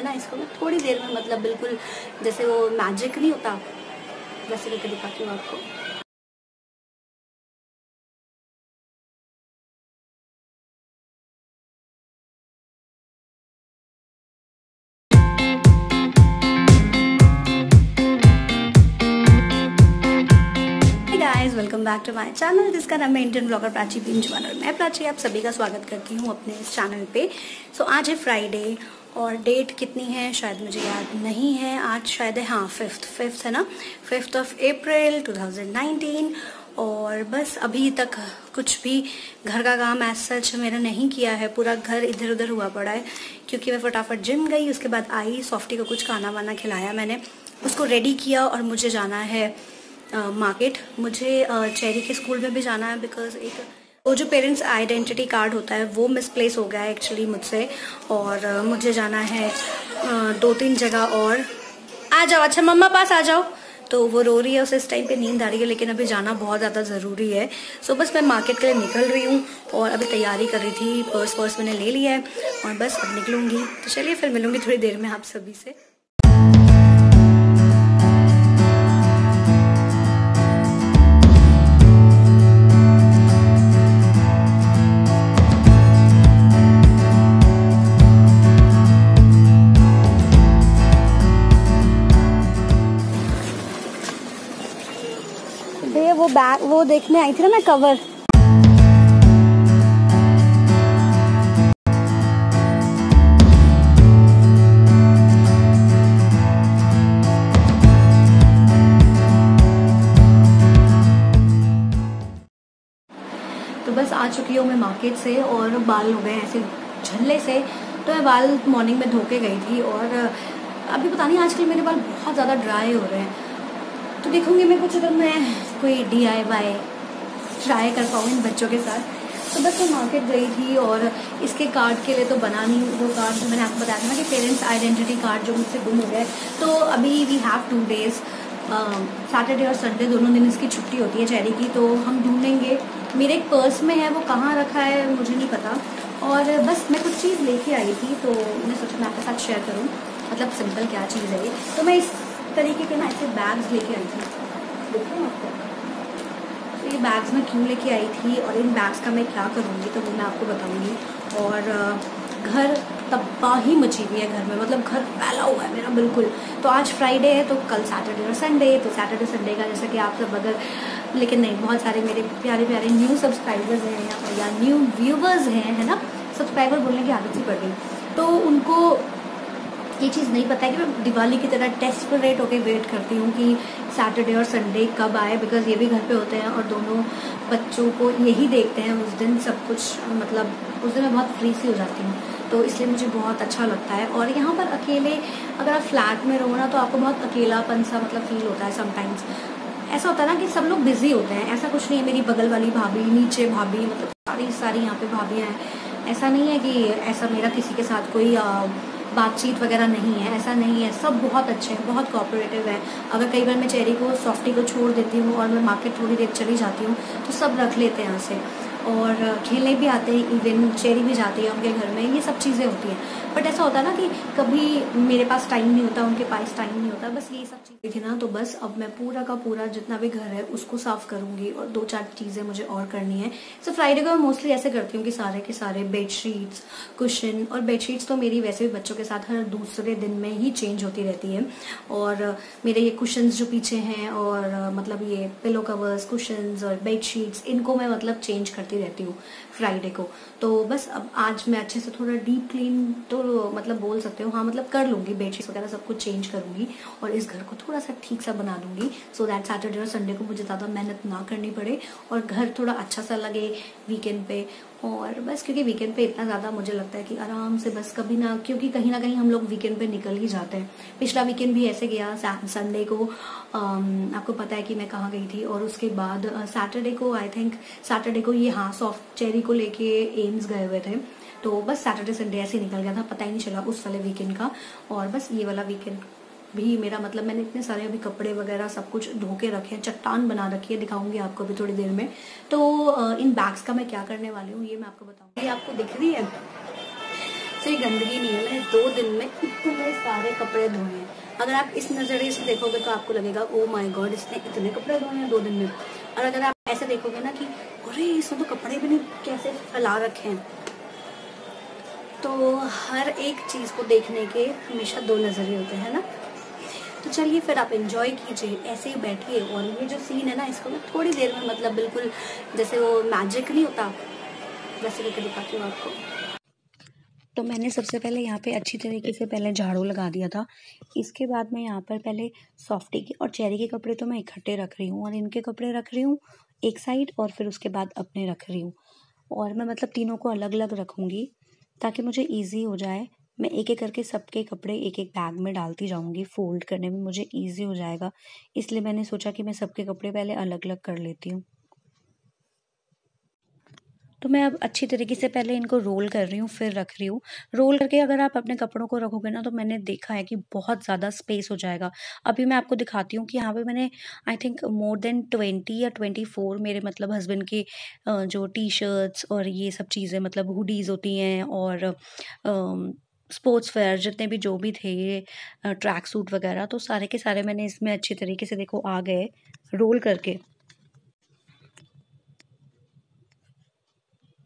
ना इसको मैं थोड़ी देर में मतलब बिल्कुल जैसे वो मैजिक नहीं होता वैसे करके दिखाती हूँ आपको। Welcome back to my channel जिसका नाम है इंडियन ब्लॉगर प्राची बिंजवान और मैं प्राची आप सभी का स्वागत करती हूँ अपने इस चैनल पे। सो आज है फ्राइडे और डेट कितनी है शायद मुझे याद नहीं है। आज शायद है हाँ फिफ्थ है ना, 5 अप्रैल 2019। और बस अभी तक कुछ भी घर का काम एज सच मेरा नहीं किया है। पूरा घर इधर उधर हुआ पड़ा है क्योंकि मैं फटाफट जिम गई, उसके बाद आई, सॉफ्टी को कुछ खाना वाना खिलाया मैंने, उसको रेडी किया और मुझे जाना है मार्केट। मुझे चेरी के स्कूल में भी जाना है बिकॉज एक वो जो पेरेंट्स आइडेंटिटी कार्ड होता है वो मिसप्लेस हो गया है एक्चुअली मुझसे, और मुझे जाना है 2-3 जगह और। आ जाओ, अच्छा मम्मा पास आ जाओ। तो वो रो रही है, उसे इस टाइम पे नींद आ रही है लेकिन अभी जाना बहुत ज़्यादा ज़रूरी है। सो बस मैं मार्केट के लिए निकल रही हूँ और अभी तैयारी कर रही थी, पर्स मैंने ले लिया है और बस अब निकलूँगी। तो चलिए फिर मिलूँगी थोड़ी देर में आप सभी से। वो बैग वो देखने आई थी ना मैं, कवर। तो बस आ चुकी हूँ मैं मार्केट से और बाल हो गए ऐसे झल्ले से। तो मैं बाल मॉर्निंग में धो के गई थी और अभी पता नहीं आजकल मेरे बाल बहुत ज़्यादा ड्राई हो रहे हैं। तो देखूंगी मैं कुछ अगर मैं कोई DIY ट्राई कर पाऊँ इन बच्चों के साथ। तो बस मैं मार्केट गई थी और इसके कार्ड के लिए तो बना नहीं, वो कार्ड जो मैंने आपको बताया था ना कि पेरेंट्स आइडेंटिटी कार्ड जो मुझसे गुम हो गया। तो अभी वी हैव 2 डेज, सैटरडे और संडे दोनों दिन इसकी छुट्टी होती है चेरी की, तो हम ढूंढेंगे। मेरे एक पर्स में है, वो कहाँ रखा है मुझे नहीं पता। और बस मैं कुछ चीज़ लेके आई थी तो मैं सोचा मैं आपके साथ शेयर करूँ, मतलब सिंपल क्या चीज़ है ये। तो मैं इस तरीके के ना ऐसे बैग्स लेके आई थी, देखो आपको। तो ये बैग्स मैं क्यों लेके आई थी और इन बैग्स का मैं क्या करूँगी तो वो मैं आपको बताऊँगी। और घर तबाही मची हुई है घर में, मतलब घर फैला हुआ है मेरा बिल्कुल। तो आज फ्राइडे है तो कल सैटरडे और संडे, तो सैटरडे संडे का जैसा कि आप सब अगर, लेकिन नहीं, बहुत सारे मेरे प्यारे प्यारे न्यू सब्सक्राइबर्स हैं या न्यू व्यूवर्स हैं, है ना। सब्सक्राइबर बोलने की आदत सी पड़ गई, तो उनको ये चीज़ नहीं पता है कि मैं दिवाली की तरह डेस्परेट होकर वेट करती हूँ कि सैटरडे और संडे कब आए, बिकॉज ये भी घर पे होते हैं और दोनों बच्चों को यही देखते हैं उस दिन सब कुछ, मतलब उस दिन मैं बहुत फ्री सी हो जाती हूँ, तो इसलिए मुझे बहुत अच्छा लगता है। और यहाँ पर अकेले अगर आप फ्लैट में रहो ना तो आपको बहुत अकेलापन सा मतलब फील होता है समटाइम्स। ऐसा होता है ना कि सब लोग बिजी होते हैं, ऐसा कुछ नहीं है। मेरी बगल वाली भाभी, नीचे भाभी, मतलब सारी यहाँ पे भाभियाँ हैं। ऐसा नहीं है कि ऐसा मेरा किसी के साथ कोई बातचीत वगैरह नहीं है, ऐसा नहीं है। सब बहुत अच्छे हैं, बहुत कोऑपरेटिव है। अगर कई बार मैं चेरी को, सॉफ्टी को छोड़ देती हूँ और मैं मार्केट थोड़ी देर चली जाती हूँ तो सब रख लेते हैं यहाँ से और खेलने भी आते हैं, इवन चेरी भी जाती है उनके घर में। ये सब चीज़ें होती हैं। बट ऐसा होता है ना कि कभी मेरे पास टाइम नहीं होता, उनके पास टाइम नहीं होता, बस ये सब चीज़ें थी ना। तो बस अब मैं पूरा का पूरा जितना भी घर है उसको साफ करूंगी और 2-4 चीज़ें मुझे और करनी है। सो फ्राइडे को मैं मोस्टली ऐसे करती हूँ कि सारे के सारे बेडशीट्स, कुशन, और बेडशीट्स तो मेरी वैसे भी बच्चों के साथ हर दूसरे दिन में ही चेंज होती रहती है। और मेरे ये कुशन्स जो पीछे हैं और मतलब ये पिलो कवर्स, कुशन्स और बेडशीट्स, इनको मैं मतलब चेंज करती रहती हूँ फ्राइडे को। तो बस अब आज मैं अच्छे से थोड़ा डीप क्लीन तो मतलब बोल सकते हो, हाँ मतलब कर लूँगी, बेडशीट्स वगैरह सब कुछ चेंज करूँगी और इस घर को थोड़ा सा ठीक सा बना दूँगी सो दैट सैटरडे और संडे को मुझे ज़्यादा मेहनत ना करनी पड़े और घर थोड़ा अच्छा सा लगे वीकेंड पे। और बस क्योंकि वीकेंड पे इतना ज़्यादा मुझे लगता है कि आराम से बस कभी ना, क्योंकि कहीं ना कहीं हम लोग वीकेंड पे निकल ही जाते हैं। पिछला वीकेंड भी ऐसे गया, संडे को आपको पता है कि मैं कहाँ गई थी, और उसके बाद सैटरडे को, आई थिंक सैटरडे को ये, हाँ, सॉफ्ट चेरी को लेके एम्स गए हुए थे। तो बस सैटरडे संडे ऐसे निकल गया था, पता ही नहीं चला उस वाले वीकेंड का। और बस ये वाला वीकेंड भी मेरा, मतलब मैंने इतने सारे अभी कपड़े वगैरह सब कुछ धो के रखे हैं, चट्टान बना रखी है, दिखाऊंगी आपको अभी थोड़ी देर में। तो इन बैग्स का मैं क्या करने वाली हूँ ये मैं आपको बताऊंगी। ये आपको दिख रही है से गंदगी नहीं है। मैंने 2 दिन में इतने सारे कपड़े धोए हैं। अगर आप इस नजरिए से देखोगे तो आपको लगेगा ओ माय गॉड, इसने इतने कपड़े धोए हैं 2 दिन में। और अगर आप ऐसे देखोगे ना कि अरे इसने तो कपड़े भी नहीं कैसे फैला रखे हैं, तो हर एक चीज को देखने के हमेशा 2 नजरिए होते हैं ना। तो चलिए फिर आप एंजॉय कीजिए, ऐसे ही बैठिए। और ये जो सीन है ना, इसको मैं थोड़ी देर में मतलब बिल्कुल जैसे वो मैजिक नहीं होता वैसे करके दिखाती हूँ आपको। तो मैंने सबसे पहले यहाँ पे अच्छी तरीके से पहले झाड़ू लगा दिया था। इसके बाद मैं यहाँ पर पहले सॉफ्टी के और चेरी के कपड़े तो मैं इकट्ठे रख रही हूँ और इनके कपड़े रख रही हूँ एक साइड, और फिर उसके बाद अपने रख रही हूँ। और मैं मतलब तीनों को अलग अलग रखूँगी ताकि मुझे ईजी हो जाए। मैं एक एक करके सबके कपड़े एक एक बैग में डालती जाऊँगी, फोल्ड करने में मुझे ईजी हो जाएगा। इसलिए मैंने सोचा कि मैं सबके कपड़े पहले अलग अलग कर लेती हूँ। तो मैं अब अच्छी तरीके से पहले इनको रोल कर रही हूँ, फिर रख रही हूँ। रोल करके अगर आप अपने कपड़ों को रखोगे ना, तो मैंने देखा है कि बहुत ज़्यादा स्पेस हो जाएगा। अभी मैं आपको दिखाती हूँ कि यहाँ पे मैंने आई थिंक मोर देन 20 या 24 मेरे मतलब हस्बैंड के जो टी-शर्ट्स और ये सब चीज़ें मतलब हुडीज़ होती हैं और स्पोर्ट्स वेयर जितने भी जो भी थे ये ट्रैक सूट वगैरह, तो सारे के सारे मैंने इसमें अच्छी तरीके से देखो आ गए रोल करके।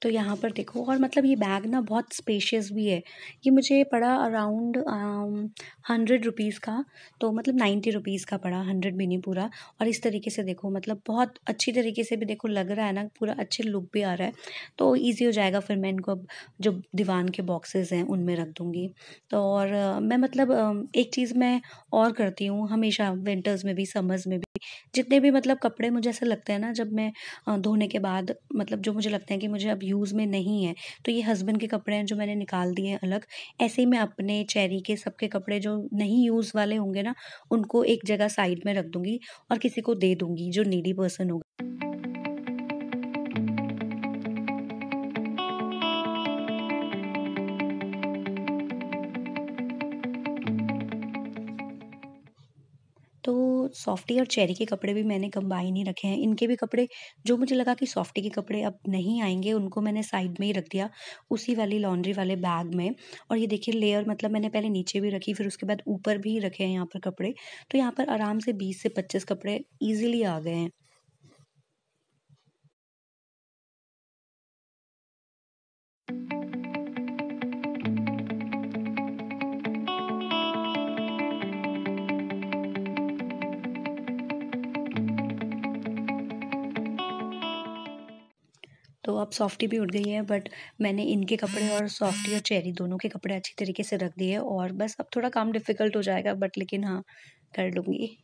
तो यहाँ पर देखो, और मतलब ये बैग ना बहुत स्पेशियस भी है। ये मुझे पड़ा अराउंड 100 रुपीज़ का, तो मतलब 90 रुपीज़ का पड़ा, 100 भी नहीं पूरा। और इस तरीके से देखो मतलब बहुत अच्छी तरीके से भी देखो लग रहा है ना, पूरा अच्छे लुक भी आ रहा है। तो ईजी हो जाएगा, फिर मैं इनको अब जो दीवान के बॉक्सेस हैं उनमें रख दूँगी। तो और मैं मतलब एक चीज़ मैं और करती हूँ हमेशा, विंटर्स में भी समर्स में भी, जितने भी मतलब कपड़े मुझे ऐसा लगता है ना, जब मैं धोने के बाद मतलब जो मुझे लगता है कि मुझे अब यूज़ में नहीं है, तो ये हस्बैंड के कपड़े हैं जो मैंने निकाल दिए हैं अलग। ऐसे ही मैं अपने, चेरी के, सबके कपड़े जो नहीं यूज़ वाले होंगे ना, उनको एक जगह साइड में रख दूँगी और किसी को दे दूँगी जो नीडी पर्सन होगा। तो सॉफ्टी और चेरी के कपड़े भी मैंने कंबाइन ही रखे हैं। इनके भी कपड़े जो मुझे लगा कि सॉफ्टी के कपड़े अब नहीं आएँगे, उनको मैंने साइड में ही रख दिया, उसी वाली लॉन्ड्री वाले बैग में। और ये देखिए लेयर मतलब मैंने पहले नीचे भी रखी, फिर उसके बाद ऊपर भी रखे हैं यहाँ पर कपड़े। तो यहाँ पर आराम से 20 से 25 कपड़े ईज़िली आ गए हैं। तो अब सॉफ्टी भी उठ गई है, बट मैंने इनके कपड़े और सॉफ्टी और चेरी दोनों के कपड़े अच्छी तरीके से रख दिए, और बस अब थोड़ा काम डिफ़िकल्ट हो जाएगा, बट लेकिन हाँ, कर लूँगी।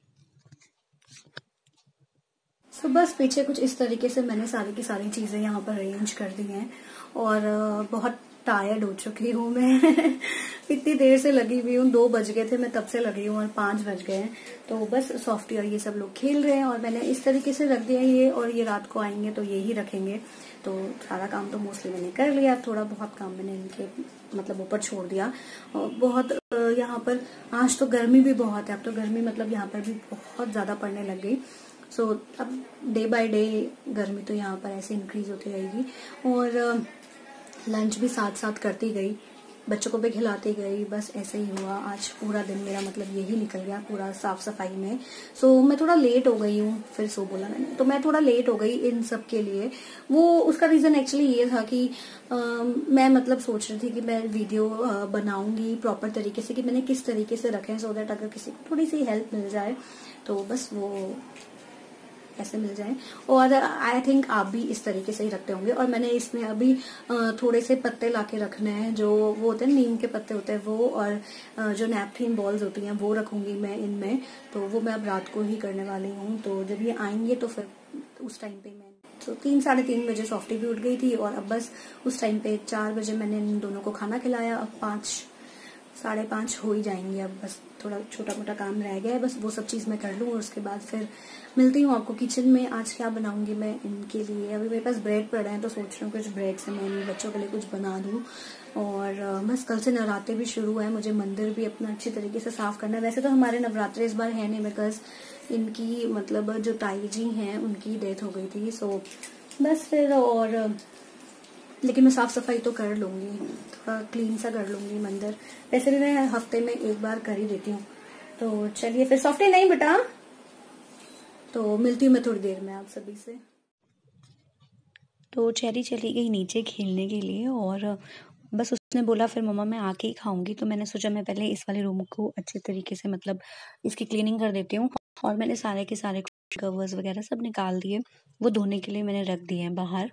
सो बस पीछे कुछ इस तरीके से मैंने सारी की सारी चीज़ें यहाँ पर अरेंज कर दी हैं। और बहुत टायर्ड हो चुकी हूँ मैं इतनी देर से लगी हुई हूँ, 2 बज गए थे, मैं तब से लगी हूँ और 5 बज गए हैं। तो बस सॉफ्टी और ये सब लोग खेल रहे हैं और मैंने इस तरीके से रख दिया ये, और ये रात को आएंगे तो ये ही रखेंगे। तो सारा काम तो मोस्टली मैंने कर लिया, थोड़ा बहुत काम मैंने इनके मतलब ऊपर छोड़ दिया। और बहुत यहाँ पर आज तो गर्मी भी बहुत है, अब तो गर्मी मतलब यहाँ पर भी बहुत ज्यादा पड़ने लग गई। सो अब डे बाय डे गर्मी तो यहाँ पर ऐसे इंक्रीज होती रहेगी। और लंच भी साथ साथ करती गई, बच्चों को भी खिलाती गई, बस ऐसे ही हुआ। आज पूरा दिन मेरा मतलब यही निकल गया पूरा साफ सफाई में। सो मैं थोड़ा लेट हो गई हूँ, फिर सो बोला मैंने, तो मैं थोड़ा लेट हो गई इन सब के लिए। वो उसका रीजन एक्चुअली ये था कि मैं मतलब सोच रही थी कि मैं वीडियो बनाऊंगी प्रॉपर तरीके से कि मैंने किस तरीके से रखे हैं, सो दैट अगर किसी को थोड़ी सी हेल्प मिल जाए तो बस वो ऐसे मिल जाए। और आई थिंक आप भी इस तरीके से ही रखते होंगे। और मैंने इसमें अभी थोड़े से पत्ते लाके रखने हैं, जो वो होते हैं नीम के पत्ते होते हैं वो, और जो नैपथिन बॉल्स होती हैं वो रखूंगी मैं इनमें। तो वो मैं अब रात को ही करने वाली हूँ, तो जब ये आएंगे तो फिर उस टाइम पे मैं तो 3 साढ़े 3 बजे सॉफ्टी भी उठ गई थी, और अब बस उस टाइम पे 4 बजे मैंने इन दोनों को खाना खिलाया। अब 5 साढ़े 5 हो ही जाएंगे, अब बस थोड़ा छोटा मोटा काम रह गया है, बस वो सब चीज मैं कर लूँ और उसके बाद फिर मिलती हूँ आपको किचन में। आज क्या बनाऊंगी मैं इनके लिए, अभी मेरे पास ब्रेड पड़ा है तो सोच रही हूँ कुछ ब्रेड से मैं इन बच्चों के लिए कुछ बना दूँ। और बस कल से नवरात्रे भी शुरू है, मुझे मंदिर भी अपना अच्छी तरीके से साफ करना है। वैसे तो हमारे नवरात्रे इस बार है नहीं, बिकॉज इनकी मतलब जो ताई जी हैं उनकी डेथ हो गई थी। सो बस फिर और लेकिन मैं साफ सफाई तो कर लूंगी, थोड़ा क्लीन सा कर लूंगी मंदिर। वैसे भी मैं हफ्ते में एक बार कर ही देती हूँ। तो चलिए फिर सॉफ्टी नहीं बेटा, तो मिलती हूँ मैं थोड़ी देर में आप सभी से। तो चेरी चली गई नीचे खेलने के लिए और बस उसने बोला फिर मम्मा मैं आके ही खाऊंगी। तो मैंने सोचा मैं पहले इस वाले रूम को अच्छे तरीके से मतलब इसकी क्लीनिंग कर देती हूँ। और मैंने सारे के सारे कवर्स वगैरह सब निकाल दिए, वो धोने के लिए मैंने रख दिए हैं बाहर।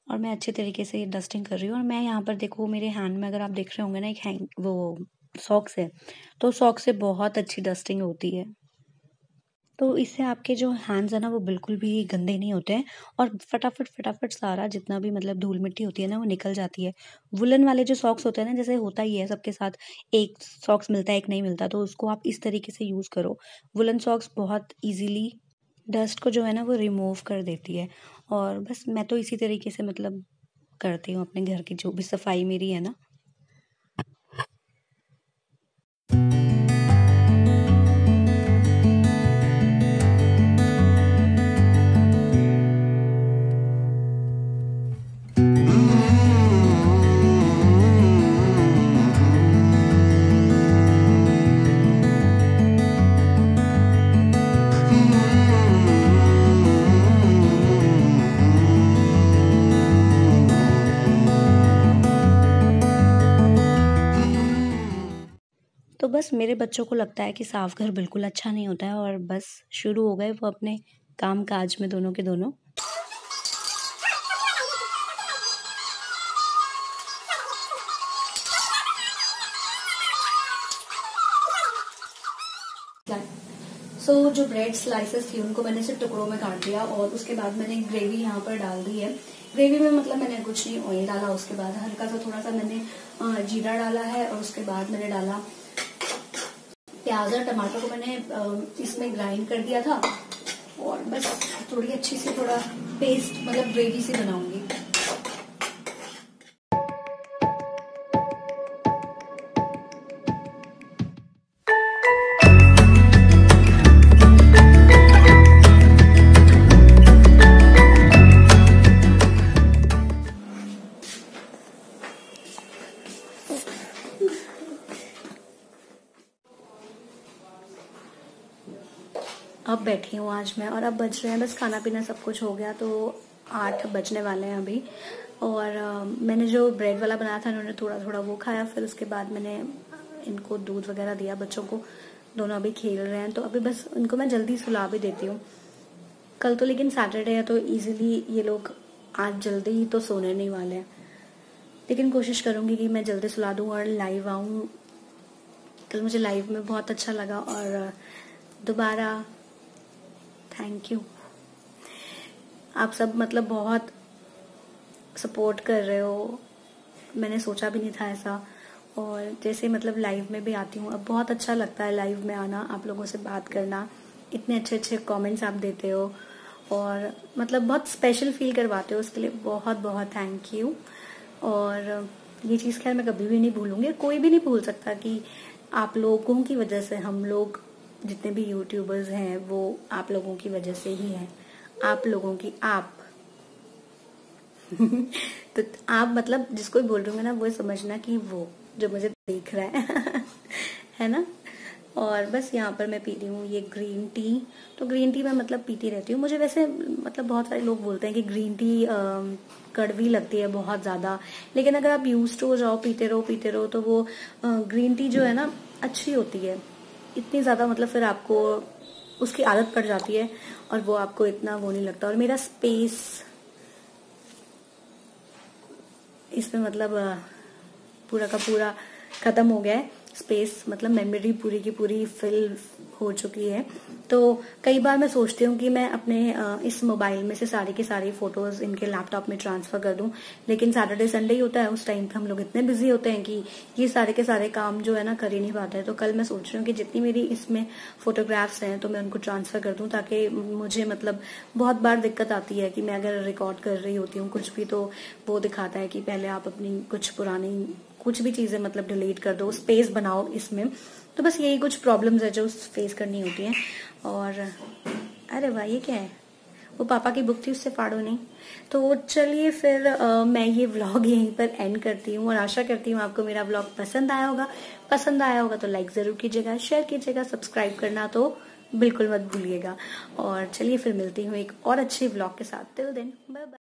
और मैं अच्छे तरीके से डस्टिंग कर रही हूँ। और मैं यहाँ पर देखो मेरे हैंड में अगर आप देख रहे होंगे ना एक वो सॉक्स है, तो सॉक्स से बहुत अच्छी डस्टिंग होती है। तो इससे आपके जो हैंड्स है ना वो बिल्कुल भी गंदे नहीं होते हैं और फटाफट सारा जितना भी मतलब धूल मिट्टी होती है ना वो निकल जाती है। वुलन वाले जो सॉक्स होते हैं ना, जैसे होता ही है सबके साथ, एक सॉक्स मिलता है एक नहीं मिलता, तो उसको आप इस तरीके से यूज़ करो। वुलन सॉक्स बहुत ईजिली डस्ट को जो है ना वो रिमूव कर देती है। और बस मैं तो इसी तरीके से मतलब करती हूँ अपने घर की जो भी सफाई मेरी है ना। तो बस मेरे बच्चों को लगता है कि साफ घर बिल्कुल अच्छा नहीं होता है और बस शुरू हो गए वो अपने काम काज में दोनों के दोनों। जो ब्रेड स्लाइसेस थी उनको मैंने सिर्फ टुकड़ों में काट दिया और उसके बाद मैंने ग्रेवी यहाँ पर डाल दी है। ग्रेवी में मतलब मैंने कुछ नहीं, ऑयल डाला, उसके बाद हल्का सा थोड़ा सा मैंने जीरा डाला है और उसके बाद मैंने डाला प्याज और टमाटर को मैंने इसमें ग्राइंड कर दिया था और बस थोड़ी अच्छी सी थोड़ा पेस्ट मतलब ग्रेवी सी बनाऊंगी। अब बैठी हूँ आज मैं और अब बज रहे हैं बस खाना पीना सब कुछ हो गया तो 8 बजने वाले हैं अभी। और मैंने जो ब्रेड वाला बनाया था उन्होंने थोड़ा थोड़ा वो खाया, फिर उसके बाद मैंने इनको दूध वगैरह दिया बच्चों को, दोनों अभी खेल रहे हैं। तो अभी बस इनको मैं जल्दी सुला भी देती हूँ। कल तो लेकिन सैटरडे है तो इजीली ये लोग आज जल्दी ही तो सोने नहीं वाले हैं, लेकिन कोशिश करूंगी कि मैं जल्दी सुला दूँ और लाइव आऊँ। कल मुझे लाइव में बहुत अच्छा लगा और दोबारा थैंक यू। आप सब मतलब बहुत सपोर्ट कर रहे हो, मैंने सोचा भी नहीं था ऐसा। और जैसे मतलब लाइव में भी आती हूँ अब बहुत अच्छा लगता है लाइव में आना, आप लोगों से बात करना, इतने अच्छे अच्छे कमेंट्स आप देते हो और मतलब बहुत स्पेशल फील करवाते हो, उसके लिए बहुत बहुत थैंक यू। और ये चीज़ खैर मैं कभी भी नहीं भूलूंगी, कोई भी नहीं भूल सकता कि आप लोगों की वजह से हम लोग जितने भी यूट्यूबर्स हैं वो आप लोगों की वजह से ही हैं। आप लोगों की आप तो आप मतलब जिसको भी बोल रही हूँ ना वो समझना कि वो जो मुझे देख रहा है है ना। और बस यहाँ पर मैं पी रही हूँ ये ग्रीन टी। तो ग्रीन टी मैं मतलब पीती रहती हूँ। मुझे वैसे मतलब बहुत सारे लोग बोलते हैं कि ग्रीन टी कड़वी लगती है बहुत ज़्यादा, लेकिन अगर आप यूज्ड हो जाओ पीते रहो तो वो ग्रीन टी जो है ना अच्छी होती है इतनी ज़्यादा, मतलब फिर आपको उसकी आदत पड़ जाती है और वो आपको इतना वो नहीं लगता। और मेरा स्पेस इसमें मतलब पूरा का पूरा खत्म हो गया है, स्पेस मतलब मेमोरी पूरी की पूरी फिल हो चुकी है। तो कई बार मैं सोचती हूँ कि मैं अपने इस मोबाइल में से सारी की सारी फोटोज इनके लैपटॉप में ट्रांसफर कर दूं, लेकिन सैटरडे संडे ही होता है, उस टाइम पे हम लोग इतने बिजी होते हैं कि ये सारे के सारे काम जो है ना कर ही नहीं पाते हैं। तो कल मैं सोच रही हूँ कि जितनी मेरी इसमें फोटोग्राफ्स हैं तो मैं उनको ट्रांसफर कर दूं, ताकि मुझे मतलब बहुत बार दिक्कत आती है कि मैं अगर रिकॉर्ड कर रही होती हूँ कुछ भी तो वो दिखाता है कि पहले आप अपनी कुछ पुरानी कुछ भी चीजें मतलब डिलीट कर दो, स्पेस बनाओ इसमें। तो बस यही कुछ प्रॉब्लम्स है जो फेस करनी होती हैं। और अरे वाह ये क्या है, वो पापा की बुक थी, उससे फाड़ो नहीं। तो चलिए फिर मैं ये व्लॉग यहीं पर एंड करती हूँ और आशा करती हूँ आपको मेरा व्लॉग पसंद आया होगा। पसंद आया होगा तो लाइक जरूर कीजिएगा, शेयर कीजिएगा, सब्सक्राइब करना तो बिल्कुल मत भूलिएगा। और चलिए फिर मिलती हूँ एक और अच्छे व्लॉग के साथ। Till then bye bye.